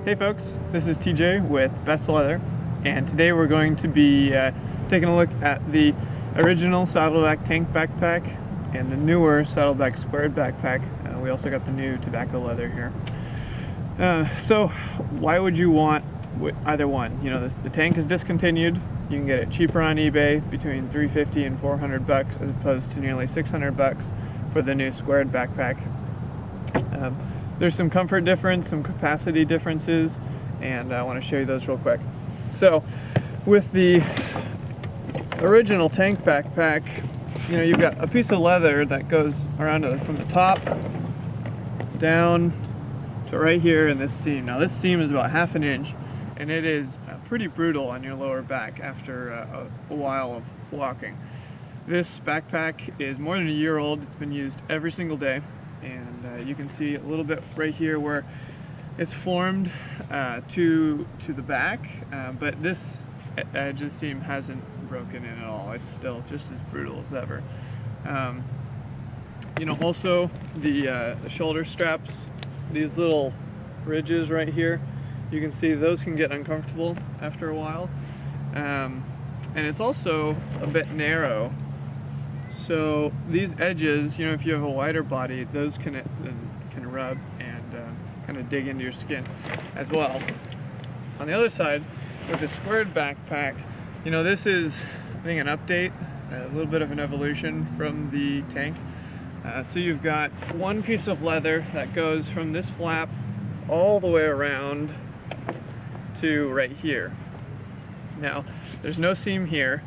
Hey folks, this is TJ with Best Leather, and today we're going to be taking a look at the original Saddleback tank backpack and the newer Saddleback squared backpack. We also got the new tobacco leather here. So why would you want either one? You know, the tank is discontinued. You can get it cheaper on eBay, between $350 and $400 as opposed to nearly $600 for the new squared backpack. There's some comfort difference, some capacity differences, and I want to show you those real quick. So with the original tank backpack, you know, you've got a piece of leather that goes around from the top down to right here in this seam. Now this seam is about 1/2 inch, and it is pretty brutal on your lower back after a while of walking. This backpack is more than a year old. It's been used every single day. And you can see a little bit right here where it's formed to the back, but this edge of the seam hasn't broken in at all. It's still just as brutal as ever. You know, also the shoulder straps, these little ridges right here, you can see those can get uncomfortable after a while, and it's also a bit narrow. So these edges, you know, if you have a wider body, those can rub and kind of dig into your skin as well. On the other side, with the squared backpack, you know, this is, I think, an update, a little bit of an evolution from the tank. So you've got one piece of leather that goes from this flap all the way around to right here. Now, there's no seam here,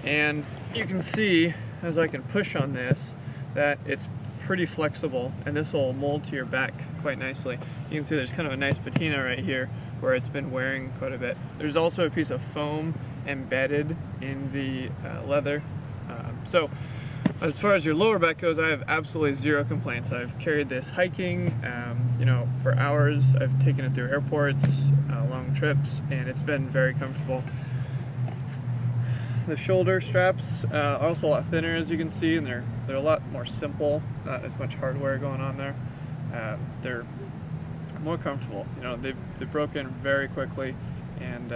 and you can see as I can push on this that it's pretty flexible, and this will mold to your back quite nicely. You can see there's kind of a nice patina right here where it's been wearing quite a bit. There's also a piece of foam embedded in the leather. So as far as your lower back goes, I have absolutely zero complaints. I've carried this hiking, you know, for hours. I've taken it through airports, long trips, and it's been very comfortable. The shoulder straps are also a lot thinner, as you can see, and they're a lot more simple, not as much hardware going on there. They're more comfortable. You know, they've broken very quickly, and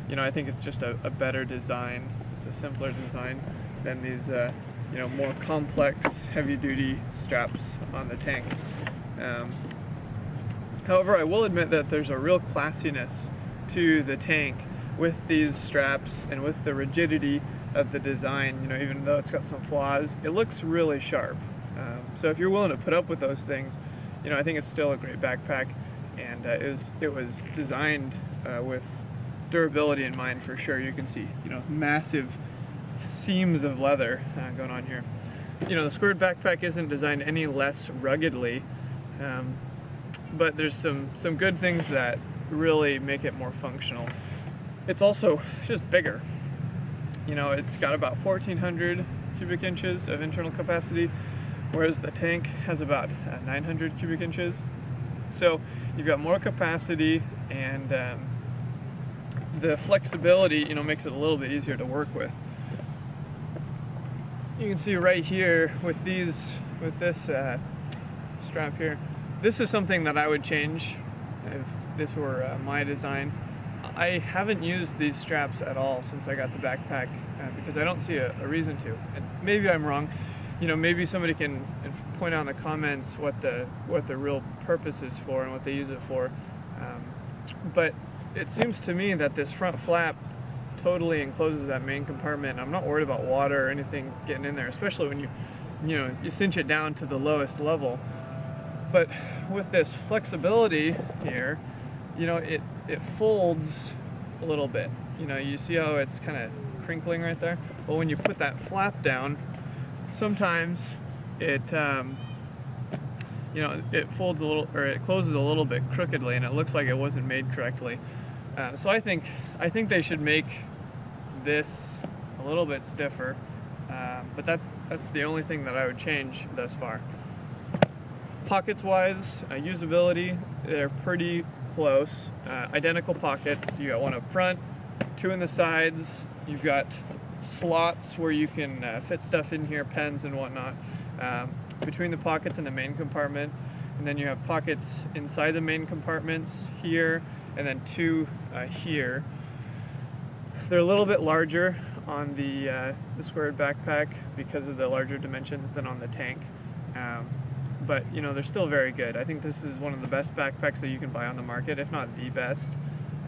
you know, I think it's just a better design. It's a simpler design than these you know, more complex, heavy-duty straps on the tank. However, I will admit that there's a real classiness to the tank with these straps and with the rigidity of the design. You know, even though it's got some flaws, it looks really sharp. So if you're willing to put up with those things, you know, I think it's still a great backpack, and it was designed with durability in mind for sure. You can see, you know, massive seams of leather going on here. You know, the squared backpack isn't designed any less ruggedly, but there's some good things that really make it more functional. It's also just bigger. You know, it's got about 1,400 cubic inches of internal capacity, whereas the tank has about 900 cubic inches. So you've got more capacity, and the flexibility, you know, makes it a little bit easier to work with. You can see right here with this strap here, this is something that I would change if this were my design. I haven't used these straps at all since I got the backpack because I don't see a reason to. And maybe I'm wrong. You know, maybe somebody can point out in the comments what the real purpose is for and what they use it for. But it seems to me that this front flap totally encloses that main compartment. I'm not worried about water or anything getting in there, especially when you cinch it down to the lowest level. But with this flexibility here, you know, it folds a little bit. You know, you see how it's kind of crinkling right there? Well, when you put that flap down, sometimes it you know, it folds a little, or it closes a little bit crookedly, and it looks like it wasn't made correctly. So I think they should make this a little bit stiffer, but that's the only thing that I would change thus far. Pockets wise, usability, they're pretty close. Identical pockets. You got one up front, two in the sides. You've got slots where you can fit stuff in here, pens and whatnot, between the pockets and the main compartment. And then you have pockets inside the main compartments here and then 2 here. They're a little bit larger on the squared backpack because of the larger dimensions than on the tank. But you know, they're still very good. I think this is one of the best backpacks that you can buy on the market, if not the best.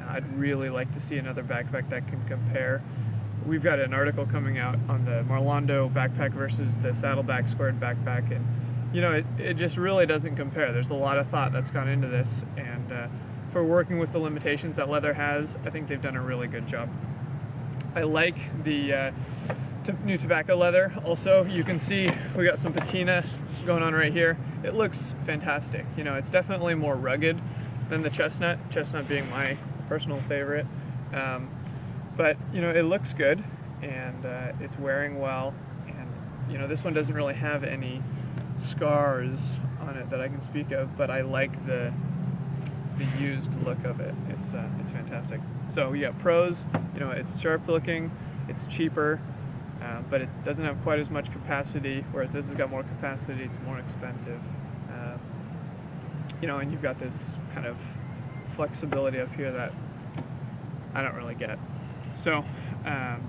I'd really like to see another backpack that can compare. We've got an article coming out on the Marlondo backpack versus the Saddleback squared backpack, and you know, it just really doesn't compare. There's a lot of thought that's gone into this, and for working with the limitations that leather has, I think they've done a really good job. I like the new tobacco leather. Also, you can see we got some patina going on right here. It looks fantastic. You know, it's definitely more rugged than the chestnut being my personal favorite. But you know, it looks good, and it's wearing well, and you know, this one doesn't really have any scars on it that I can speak of, but I like the used look of it. It's fantastic. So we got pros. You know, it's sharp looking, it's cheaper, but it doesn't have quite as much capacity, whereas this has got more capacity. It's more expensive. You know, and you've got this kind of flexibility up here that I don't really get. So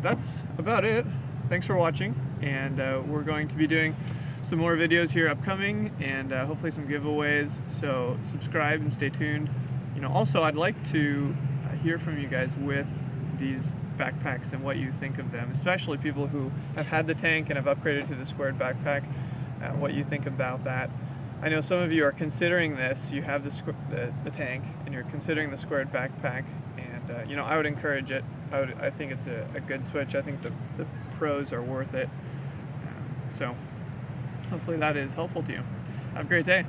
that's about it. Thanks for watching, and we're going to be doing some more videos here upcoming, and hopefully some giveaways, so subscribe and stay tuned. You know, also I'd like to hear from you guys with these backpacks and what you think of them, especially people who have had the tank and have upgraded to the squared backpack, what you think about that. I know some of you are considering this. You have the tank and you're considering the squared backpack, and you know, I would encourage it. I think it's a good switch. I think the pros are worth it. So hopefully that is helpful to you. Have a great day.